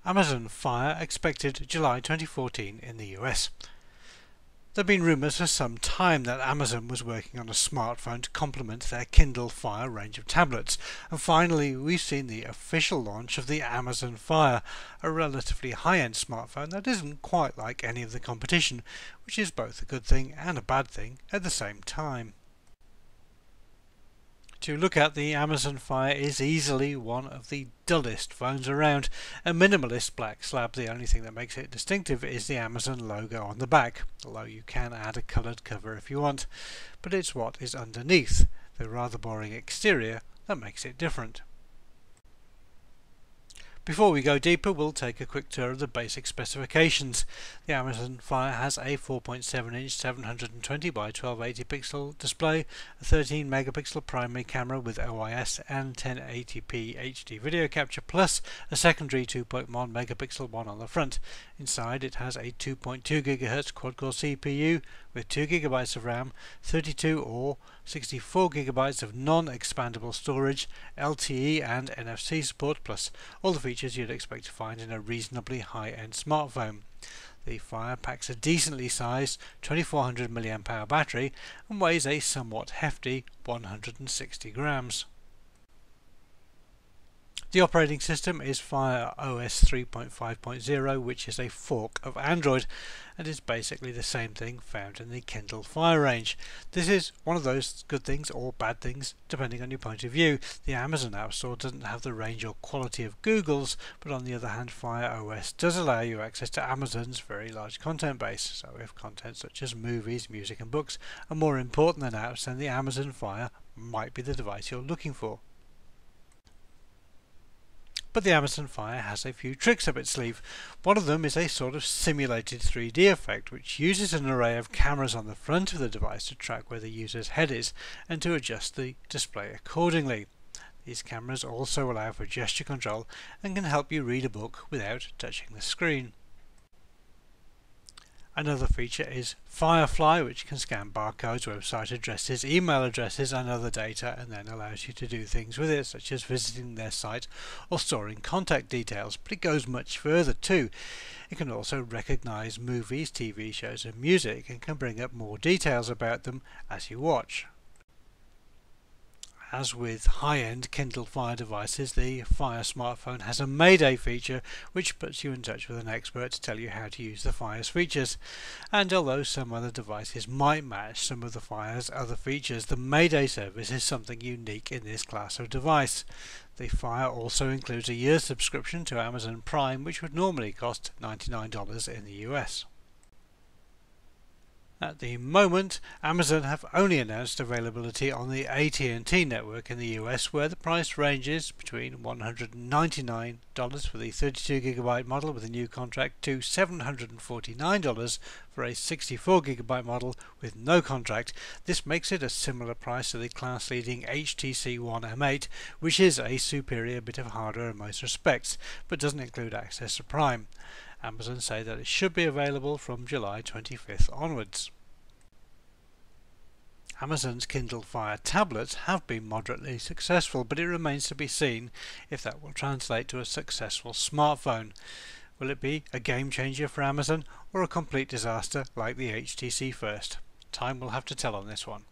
Amazon Fire expected July 2014 in the US. There have been rumours for some time that Amazon was working on a smartphone to complement their Kindle Fire range of tablets, and finally we've seen the official launch of the Amazon Fire, a relatively high-end smartphone that isn't quite like any of the competition, which is both a good thing and a bad thing at the same time. To look at, the Amazon Fire is easily one of the dullest phones around. A minimalist black slab, the only thing that makes it distinctive is the Amazon logo on the back, although you can add a coloured cover if you want. But it's what is underneath, the rather boring exterior, that makes it different. Before we go deeper, we'll take a quick tour of the basic specifications. The Amazon Fire has a 4.7-inch 720 by 1280 pixel display, a 13 megapixel primary camera with OIS and 1080p HD video capture, plus a secondary 2.1 megapixel one on the front. Inside it has a 2.2 GHz quad-core CPU with 2 GB of RAM, 32 or 64 GB of non-expandable storage, LTE and NFC support, plus all the features you'd expect to find in a reasonably high-end smartphone. The Fire packs a decently sized 2400 mAh battery and weighs a somewhat hefty 160 grams. The operating system is Fire OS 3.5.0, which is a fork of Android and is basically the same thing found in the Kindle Fire range. This is one of those good things or bad things depending on your point of view. The Amazon App Store doesn't have the range or quality of Google's, but on the other hand Fire OS does allow you access to Amazon's very large content base. So if content such as movies, music and books are more important than apps, then the Amazon Fire might be the device you're looking for. But the Amazon Fire has a few tricks up its sleeve. One of them is a sort of simulated 3D effect, which uses an array of cameras on the front of the device to track where the user's head is and to adjust the display accordingly. These cameras also allow for gesture control and can help you read a book without touching the screen. Another feature is Firefly, which can scan barcodes, website addresses, email addresses and other data, and then allows you to do things with it, such as visiting their site or storing contact details. But it goes much further too. It can also recognise movies, TV shows and music, and can bring up more details about them as you watch. As with high-end Kindle Fire devices, the Fire smartphone has a Mayday feature which puts you in touch with an expert to tell you how to use the Fire's features. And although some other devices might match some of the Fire's other features, the Mayday service is something unique in this class of device. The Fire also includes a year's subscription to Amazon Prime, which would normally cost $99 in the US. At the moment, Amazon have only announced availability on the AT&T network in the US, where the price ranges between $199 for the 32GB model with a new contract to $749 for a 64GB model with no contract. This makes it a similar price to the class-leading HTC One M8, which is a superior bit of hardware in most respects, but doesn't include access to Prime. Amazon say that it should be available from July 25th onwards. Amazon's Kindle Fire tablets have been moderately successful, but it remains to be seen if that will translate to a successful smartphone. Will it be a game changer for Amazon or a complete disaster like the HTC first? Time will have to tell on this one.